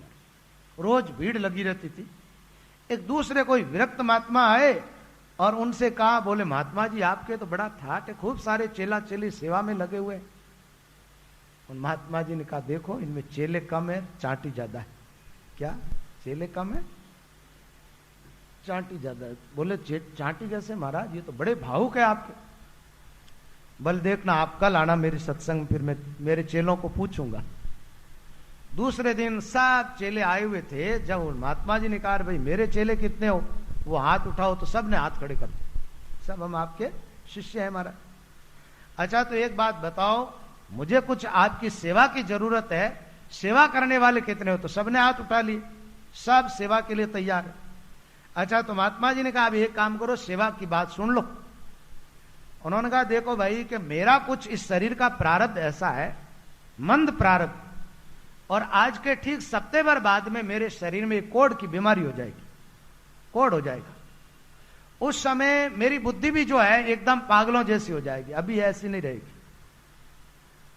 रोज भीड़ लगी रहती थी। एक दूसरे कोई विरक्त महात्मा आए और उनसे कहा, बोले महात्मा जी आपके तो बड़ा ठाट है, खूब सारे चेला चेली सेवा में लगे हुए। उन महात्मा जी ने कहा, देखो इनमें चेले कम है, चांटी ज्यादा है। क्या चेले कम है, चांटी ज्यादा है? बोले चांटी कैसे महाराज, ये तो बड़े भावुक है आपके। बल देखना आप कल आना मेरी सत्संग, फिर मैं मेरे चेलों को पूछूंगा। दूसरे दिन सब चेले आए हुए थे। जब महात्मा जी ने कहा, भाई मेरे चेले कितने हो, वो हाथ उठाओ, तो सब ने हाथ खड़े कर दिए, सब हम आपके शिष्य हैं महाराज। अच्छा तो एक बात बताओ, मुझे कुछ आपकी सेवा की जरूरत है, सेवा करने वाले कितने हो? तो सबने हाथ उठा लिए, सब सेवा के लिए तैयार है। अच्छा तो महात्मा जी ने कहा, अब एक काम करो, सेवा की बात सुन लो। उन्होंने कहा, देखो भाई कि मेरा कुछ इस शरीर का प्रारब्ध ऐसा है, मंद प्रारब्ध, और आज के ठीक हफ्ते भर बाद में मेरे शरीर में कोढ़ की बीमारी हो जाएगी, कोढ़ हो जाएगा। उस समय मेरी बुद्धि भी जो है एकदम पागलों जैसी हो जाएगी, अभी ऐसी नहीं रहेगी।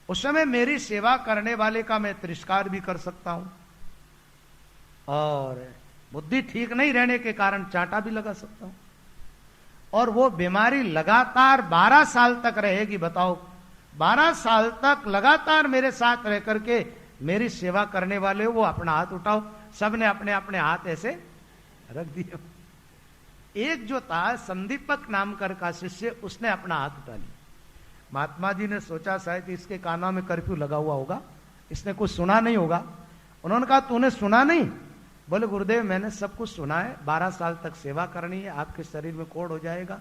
उस समय मेरी सेवा करने वाले का मैं तिरस्कार भी कर सकता हूं, और बुद्धि ठीक नहीं रहने के कारण चांटा भी लगा सकता हूं, और वो बीमारी लगातार 12 साल तक रहेगी। बताओ 12 साल तक लगातार मेरे साथ रह करके मेरी सेवा करने वाले हो, वो अपना हाथ उठाओ। सबने अपने अपने हाथ ऐसे रख दिए। एक जो था संदीपक नाम कर का शिष्य, उसने अपना हाथ उठा लिया। महात्मा जी ने सोचा शायद इसके कानों में कर्फ्यू लगा हुआ होगा, इसने कुछ सुना नहीं होगा। उन्होंने कहा, तूने सुना नहीं? बोले गुरुदेव मैंने सब कुछ सुना है, 12 साल तक सेवा करनी है, आपके शरीर में कोढ़ हो जाएगा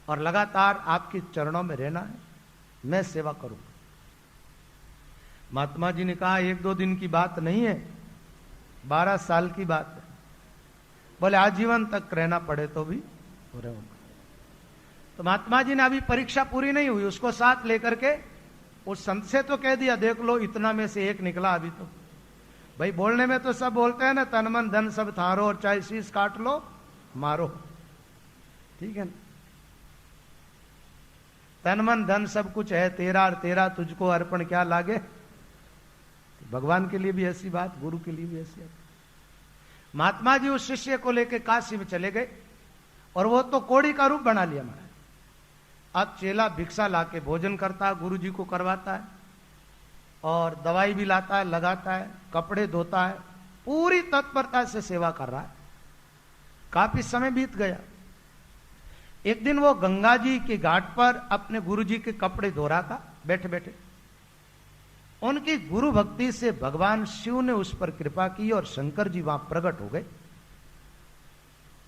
और लगातार आपके चरणों में रहना है, मैं सेवा करूंगा। महात्मा जी ने कहा, 1-2 दिन की बात नहीं है, 12 साल की बात है। बोले आजीवन तक रहना पड़े तो भी रहूंगा। तो महात्मा जी ने अभी परीक्षा पूरी नहीं हुई, उसको साथ लेकर के उस संत से तो कह दिया, देख लो इतना में से एक निकला अभी तो। भाई बोलने में तो सब बोलते हैं ना, तन मन धन सब थारो, और चाहे शीश काट लो मारो, ठीक है ना। तन मन धन सब कुछ है तेरा, और तेरा तुझको अर्पण क्या लागे। भगवान के लिए भी ऐसी बात, गुरु के लिए भी ऐसी बात। महात्मा जी उस शिष्य को लेकर काशी में चले गए, और वो तो कोड़ी का रूप बना लिया महाराज। अब चेला भिक्षा लाके भोजन करता है, गुरु जी को करवाता है, और दवाई भी लाता है, लगाता है, कपड़े धोता है, पूरी तत्परता से सेवा कर रहा है। काफी समय बीत गया। एक दिन वो गंगा जी के घाट पर अपने गुरु जी के कपड़े धो रहा था बैठे बैठे। उनकी गुरु भक्ति से भगवान शिव ने उस पर कृपा की और शंकर जी वहां प्रकट हो गए।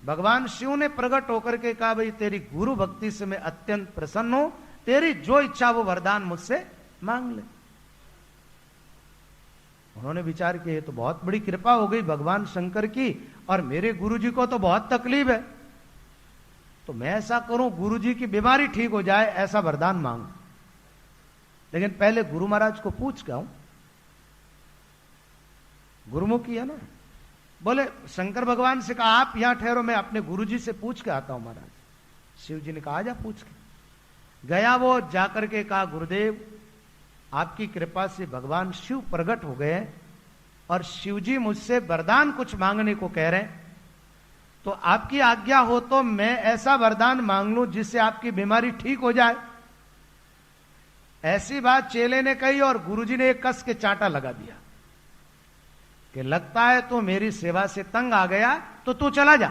भगवान शिव ने प्रकट होकर के कहा, भाई तेरी गुरु भक्ति से मैं अत्यंत प्रसन्न हूं, तेरी जो इच्छा वो वरदान मुझसे मांग ले। उन्होंने विचार किया, तो बहुत बड़ी कृपा हो गई भगवान शंकर की, और मेरे गुरु जी को तो बहुत तकलीफ है, तो मैं ऐसा करूं गुरु जी की बीमारी ठीक हो जाए, ऐसा वरदान मांग। लेकिन पहले गुरु महाराज को पूछ के आऊं, गुरुमुखी है ना। बोले शंकर भगवान से कहा, आप यहां ठहरो, मैं अपने गुरु जी से पूछ के आता हूं महाराज। शिव जी ने कहा, जा पूछ के। गया वो, जाकर के कहा, गुरुदेव आपकी कृपा से भगवान शिव प्रकट हो गए, और शिव जी मुझसे वरदान कुछ मांगने को कह रहे हैं, तो आपकी आज्ञा हो तो मैं ऐसा वरदान मांग लूं जिससे आपकी बीमारी ठीक हो जाए। ऐसी बात चेले ने कही, और गुरुजी ने एक कस के चांटा लगा दिया कि लगता है तू मेरी सेवा से तंग आ गया, तो तू चला जा।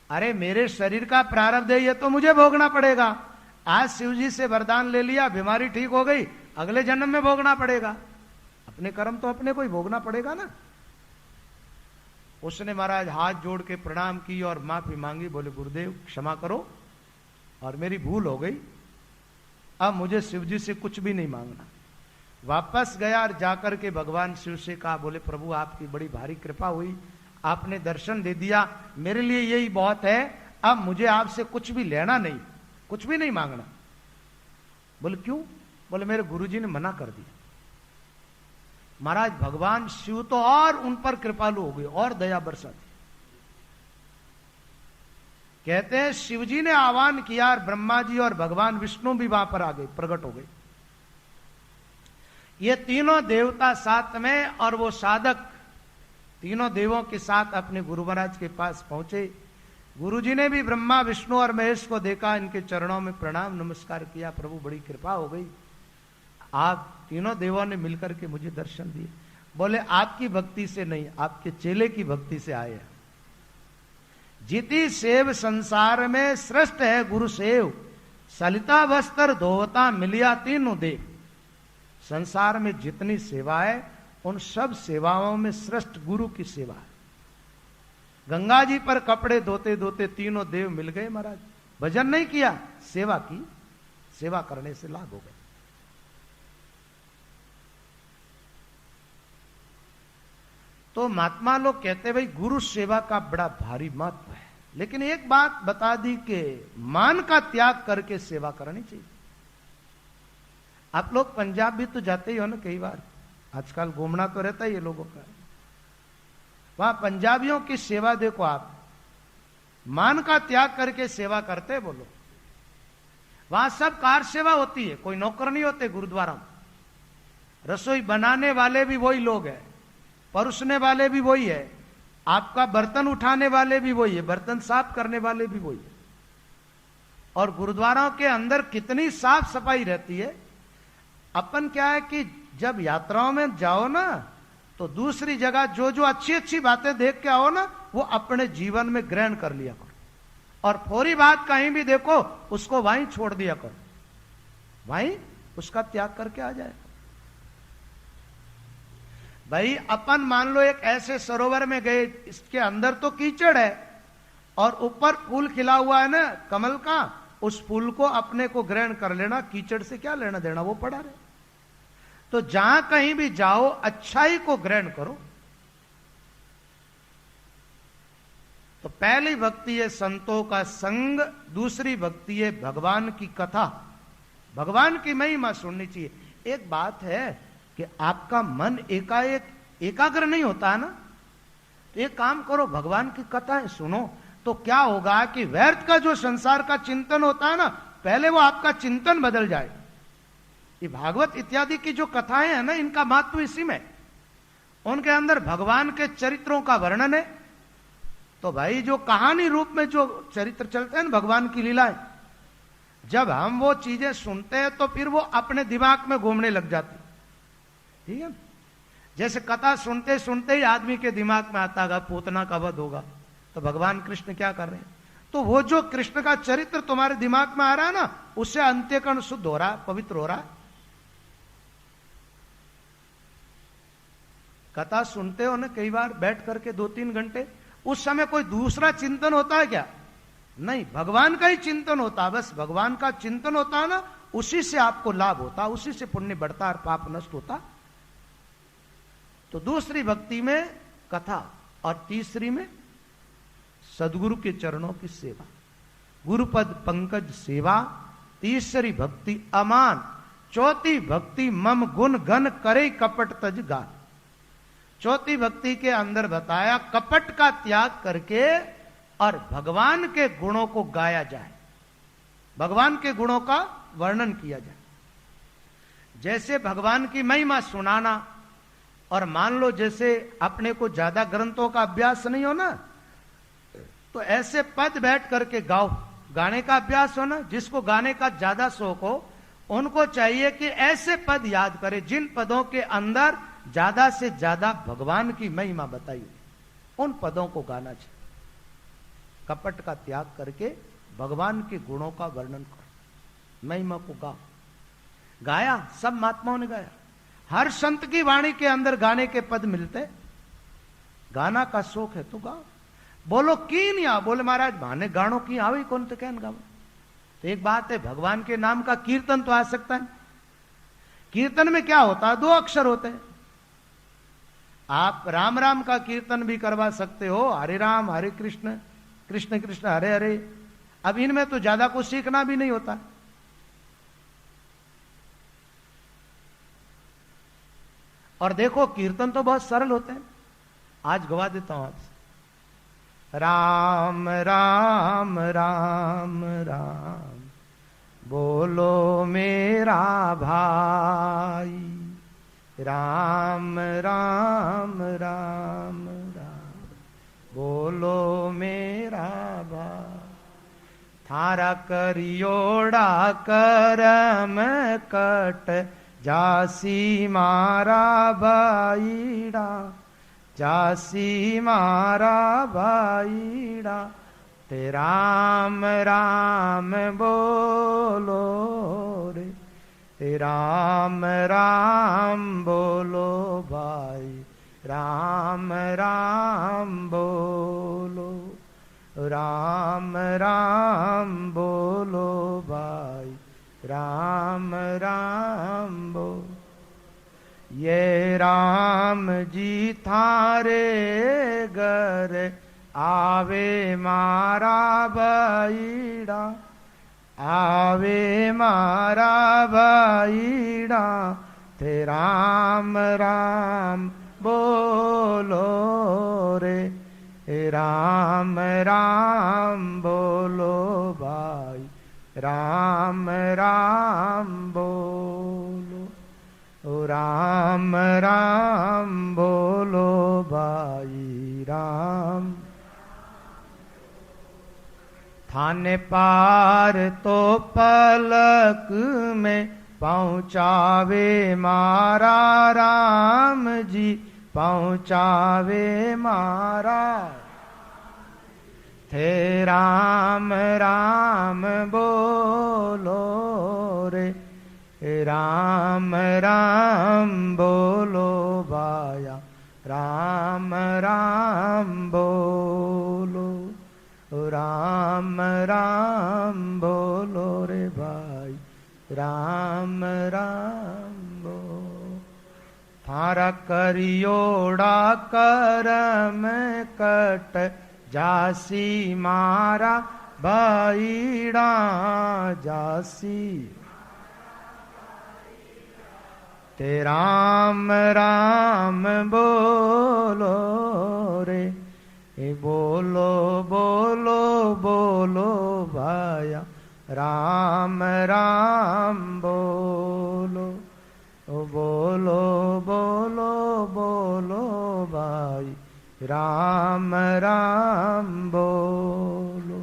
अरे मेरे शरीर का प्रारब्ध है, ये तो मुझे भोगना पड़ेगा। आज शिव जी से वरदान ले लिया, बीमारी ठीक हो गई, अगले जन्म में भोगना पड़ेगा। अपने कर्म तो अपने को ही भोगना पड़ेगा ना। उसने महाराज हाथ जोड़ के प्रणाम की और माफी मांगी। बोले गुरुदेव क्षमा करो, और मेरी भूल हो गई, अब मुझे शिव जी से कुछ भी नहीं मांगना। वापस गया और जाकर के भगवान शिव से कहा, बोले प्रभु आपकी बड़ी भारी कृपा हुई, आपने दर्शन दे दिया, मेरे लिए यही बहुत है, अब मुझे आपसे कुछ भी लेना नहीं, कुछ भी नहीं मांगना। बोले क्यों? बोले मेरे गुरुजी ने मना कर दिया। महाराज भगवान शिव तो और उन पर कृपालु हो गए, और दया बरसा दी। कहते हैं शिवजी ने आह्वान किया, और ब्रह्मा जी और भगवान विष्णु भी वहां पर आ गए, प्रकट हो गए। ये तीनों देवता साथ में, और वो साधक तीनों देवों के साथ अपने गुरु महाराज के पास पहुंचे। गुरुजी ने भी ब्रह्मा विष्णु और महेश को देखा, इनके चरणों में प्रणाम नमस्कार किया। प्रभु बड़ी कृपा हो गई, आप तीनों देवों ने मिलकर के मुझे दर्शन दिए। बोले आपकी भक्ति से नहीं, आपके चेले की भक्ति से आए। जिति सेव संसार में श्रेष्ठ है गुरु सेव, सलिता वस्त्र धोवता मिलिया तीनों देव। संसार में जितनी सेवा है, उन सब सेवाओं में श्रेष्ठ गुरु की सेवा है। गंगा जी पर कपड़े धोते धोते तीनों देव मिल गए महाराज। भजन नहीं किया, सेवा की, सेवा करने से लाभ हो गए। तो महात्मा लोग कहते भाई गुरु सेवा का बड़ा भारी महत्व है, लेकिन एक बात बता दी कि मान का त्याग करके सेवा करनी चाहिए। आप लोग पंजाब भी तो जाते ही हो ना कई बार, आजकल घूमना तो रहता ही है लोगों का। वहां पंजाबियों की सेवा देखो आप, मान का त्याग करके सेवा करते। बोलो वहां सब कार सेवा होती है, कोई नौकर नहीं होते गुरुद्वारा में। रसोई बनाने वाले भी वही लोग हैं, परोसने वाले भी वही है, आपका बर्तन उठाने वाले भी वही है, बर्तन साफ करने वाले भी वही है। और गुरुद्वाराओं के अंदर कितनी साफ सफाई रहती है। अपन क्या है कि जब यात्राओं में जाओ ना, तो दूसरी जगह जो जो अच्छी अच्छी बातें देख के आओ ना, वो अपने जीवन में ग्रहण कर लिया करो, और फौरी बात कहीं भी देखो उसको वहीं छोड़ दिया करो, वहीं उसका त्याग करके आ जाए। भाई अपन मान लो एक ऐसे सरोवर में गए, इसके अंदर तो कीचड़ है और ऊपर फूल खिला हुआ है ना कमल का, उस फूल को अपने को ग्रहण कर लेना, कीचड़ से क्या लेना देना, वो पड़ा रहे। तो जहां कहीं भी जाओ अच्छाई को ग्रहण करो। तो पहली भक्ति है संतों का संग, दूसरी भक्ति है भगवान की कथा, भगवान की महिमा सुननी चाहिए। एक बात है कि आपका मन एकाएक एकाग्र नहीं होता है ना, तो एक काम करो, भगवान की कथाएं सुनो, तो क्या होगा कि व्यर्थ का जो संसार का चिंतन होता है ना, पहले वो आपका चिंतन बदल जाए। ये भागवत इत्यादि की जो कथाएं हैं ना, इनका महत्व इसी में, उनके अंदर भगवान के चरित्रों का वर्णन है। तो भाई जो कहानी रूप में जो चरित्र चलते हैं ना, भगवान की लीलाएं, जब हम वो चीजें सुनते हैं तो फिर वो अपने दिमाग में घूमने लग जाती, ठीक है। जैसे कथा सुनते सुनते ही आदमी के दिमाग में आता है पूतना का वध होगा, तो भगवान कृष्ण क्या कर रहे हैं, तो वो जो कृष्ण का चरित्र तुम्हारे दिमाग में आ रहा है ना, उससे अंत्यकरण शुद्ध हो रहा है, पवित्र हो रहा है। कथा सुनते हो ना कई बार बैठ करके 2-3 घंटे, उस समय कोई दूसरा चिंतन होता है क्या? नहीं, भगवान का ही चिंतन होता है, बस भगवान का चिंतन होता है ना, उसी से आपको लाभ होता, उसी से पुण्य बढ़ता और पाप नष्ट होता। तो दूसरी भक्ति में कथा और तीसरी में सदगुरु के चरणों की सेवा, गुरुपद पंकज सेवा, तीसरी भक्ति अमान, चौथी भक्ति मम गुण गन करे कपट तज गान। चौथी भक्ति के अंदर बताया कपट का त्याग करके और भगवान के गुणों को गाया जाए, भगवान के गुणों का वर्णन किया जाए। जैसे भगवान की महिमा सुनाना, और मान लो जैसे अपने को ज्यादा ग्रंथों का अभ्यास नहीं हो ना, तो ऐसे पद बैठ करके गाओ, गाने का अभ्यास हो ना, जिसको गाने का ज्यादा शौक हो उनको चाहिए कि ऐसे पद याद करें जिन पदों के अंदर ज्यादा से ज्यादा भगवान की महिमा बताई, उन पदों को गाना चाहिए। कपट का त्याग करके भगवान के गुणों का वर्णन करो, महिमा को गाओ। गाया, सब महात्माओं ने गाया, हर संत की वाणी के अंदर गाने के पद मिलते। गाना का शौक है तो गाओ। बोलो की नहीं आ, बोले महाराज माने गानों की आवे कौन तो क्या गाओ। तो एक बात है, भगवान के नाम का कीर्तन तो आ सकता है। कीर्तन में क्या होता है, 2 अक्षर होते हैं। आप राम राम का कीर्तन भी करवा सकते हो, हरे राम हरे कृष्ण कृष्ण कृष्ण हरे हरे। अब इनमें तो ज्यादा कुछ सीखना भी नहीं होता। और देखो कीर्तन तो बहुत सरल होते हैं, आज गवा देता हूं आपसे। राम राम राम राम बोलो मेरा भाई, राम राम राम राम बोलो मेरा भाई। थारा करियोड़ा करम कट जासी मारा भाईड़ा, जासी मारा भाईड़ा। ते राम राम बोलो रे, ते राम राम बोलो भाई, राम राम बोलो, राम राम बोलो भाई, राम राम बोलो। ये राम जी थारे घर आवे मारा भाईड़ा, आवे मारा भाईड़ा। ते राम राम बोलो रे, राम राम बोलो भाई, राम राम बोलो, राम राम बोलो भाई, राम। थाने पार तो पलक में पहुँचावे मारा राम जी, पहुँचावे मारा। थे राम राम बोलो रे, राम राम बोलो भाया, राम राम बोलो, राम राम बोलो रे भाई, राम राम बोलो। थारा करियोड़ा करम कट जासी मारा भाईड़ा जासी ते राम राम बोलो रे, ए बोलो बोलो बोलो भाया राम राम बोलो, ओ बोलो बोलो बोलो भाई राम राम बोलो,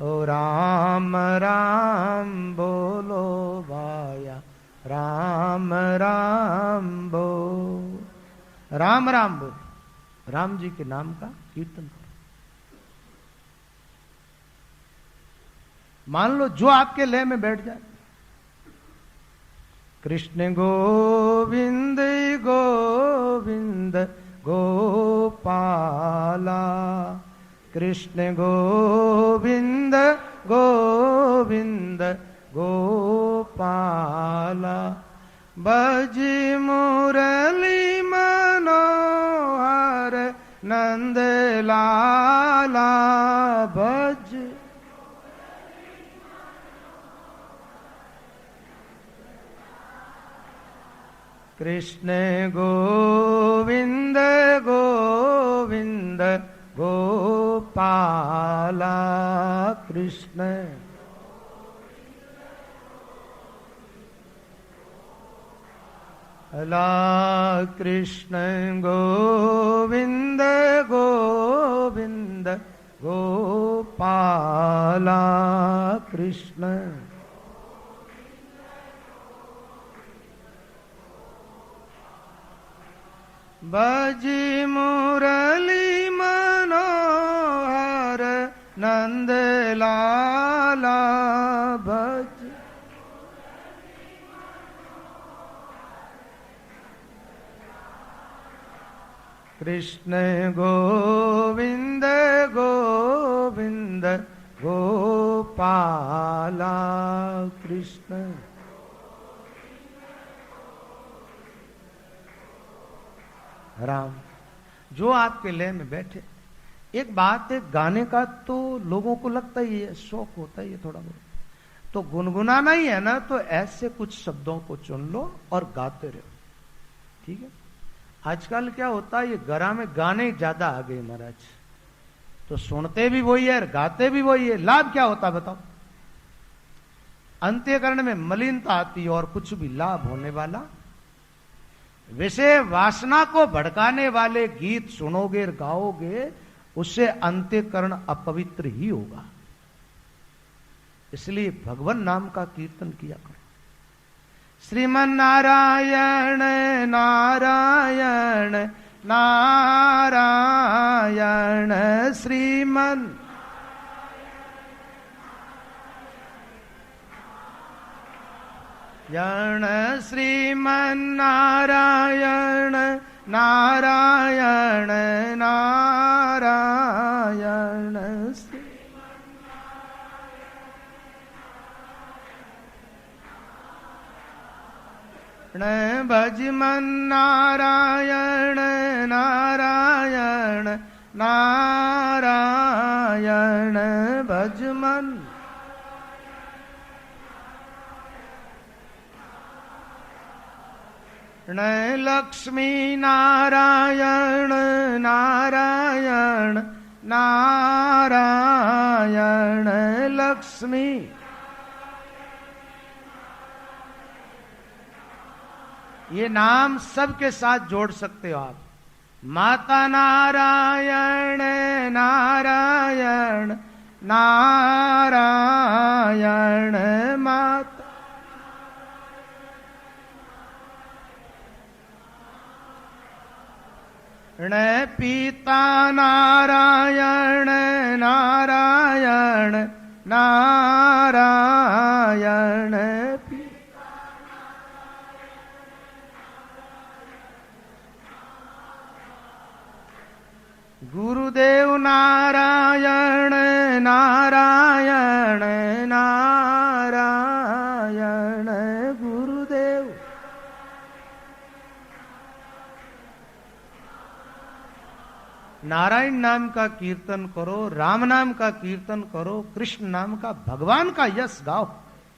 ओ राम राम बोलो भाया राम राम बोल। राम राम बोल, राम जी के नाम का कीर्तन करो। मान लो जो आपके लय में बैठ जाए, कृष्ण गोविंद गोविंद गोपाला, कृष्ण गोविंद गोविंद गोपाला, बज मुरली मनोहर नंद लाला, बज कृष्ण गोविंद गोविंद गोपाला, कृष्ण ला, कृष्ण गोविंद गोविंद गोपाला, कृष्ण बज मुरली मनोहर नंद लाला, बज कृष्ण गोविंद गोविंद गोपाला, कृष्ण राम। जो आपके लय में बैठे। एक बात है, गाने का तो लोगों को लगता ही है, शौक होता ही है थोड़ा बहुत, तो गुनगुनाना ही है ना, तो ऐसे कुछ शब्दों को चुन लो और गाते रहो, ठीक है। आजकल क्या होता है, ये गरा में गाने ज्यादा आ गए महाराज, तो सुनते भी वही है, गाते भी वही है, लाभ क्या होता बताओ? अंत्यकरण में मलिनता आती है और कुछ भी लाभ होने वाला। विषय वासना को भड़काने वाले गीत सुनोगे, गाओगे, उससे अंत्यकरण अपवित्र ही होगा। इसलिए भगवान नाम का कीर्तन किया करो। श्रीमन नारायण नारायण नारायण, श्रीमन यण, श्रीमन नारायण नारायण नारायण, भजमन नारायण नारायण नारायण, भजमन लक्ष्मी नारायण नारायण नारायण, लक्ष्मी ये नाम सबके साथ जोड़ सकते हो आप। माता नारायण नारायण नारायण, माता पिता नारायण नारायण नारायण, गुरुदेव नारायण नारायण नारायण, गुरुदेव नारायण नाम का कीर्तन करो, राम नाम का कीर्तन करो, कृष्ण नाम का, भगवान का यश गाओ,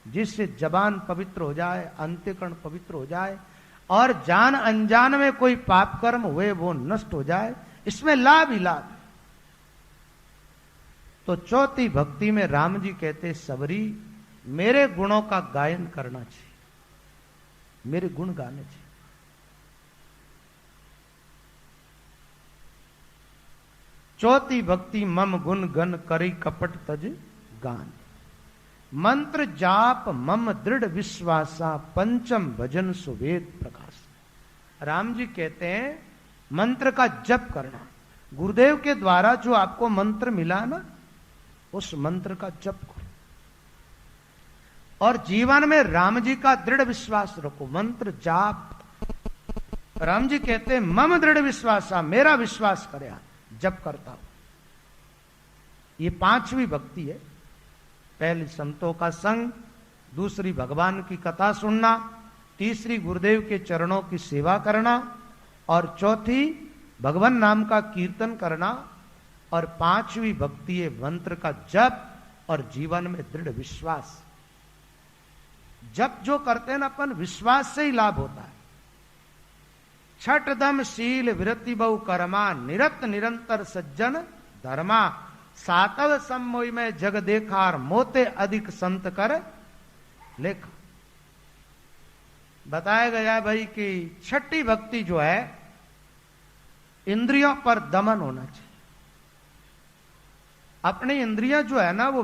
जिससे जबान पवित्र हो जाए, अंत्यकरण पवित्र हो जाए और जान अनजान में कोई पाप कर्म हुए वो नष्ट हो जाए। इसमें लाभ ही लाभ। तो चौथी भक्ति में राम जी कहते सबरी मेरे गुणों का गायन करना चाहिए, मेरे गुण गाने चाहिए। चौथी भक्ति मम गुण गन करी कपट तज गान, मंत्र जाप मम दृढ़ विश्वासा, पंचम भजन सुवेद प्रकाश। राम जी कहते हैं मंत्र का जप करना, गुरुदेव के द्वारा जो आपको मंत्र मिला ना, उस मंत्र का जप करो और जीवन में राम जी का दृढ़ विश्वास रखो। मंत्र जाप, राम जी कहते हैं मम दृढ़ विश्वासा, मेरा विश्वास करे, जप करता हूं। ये पांचवी भक्ति है। पहली संतों का संग, दूसरी भगवान की कथा सुनना, तीसरी गुरुदेव के चरणों की सेवा करना और चौथी भगवान नाम का कीर्तन करना और पांचवी भक्ति है मंत्र का जप और जीवन में दृढ़ विश्वास। जप जो करते हैं ना अपन, विश्वास से ही लाभ होता है। छठ दम शील विरति बहु कर्मा, निरत निरंतर सज्जन धर्मा, सातव सम्मोय में जग देखार, मोते अधिक संत कर लेखा। बताया गया भाई कि छठी भक्ति जो है इंद्रियों पर दमन होना चाहिए। अपनी इंद्रियां जो है ना वो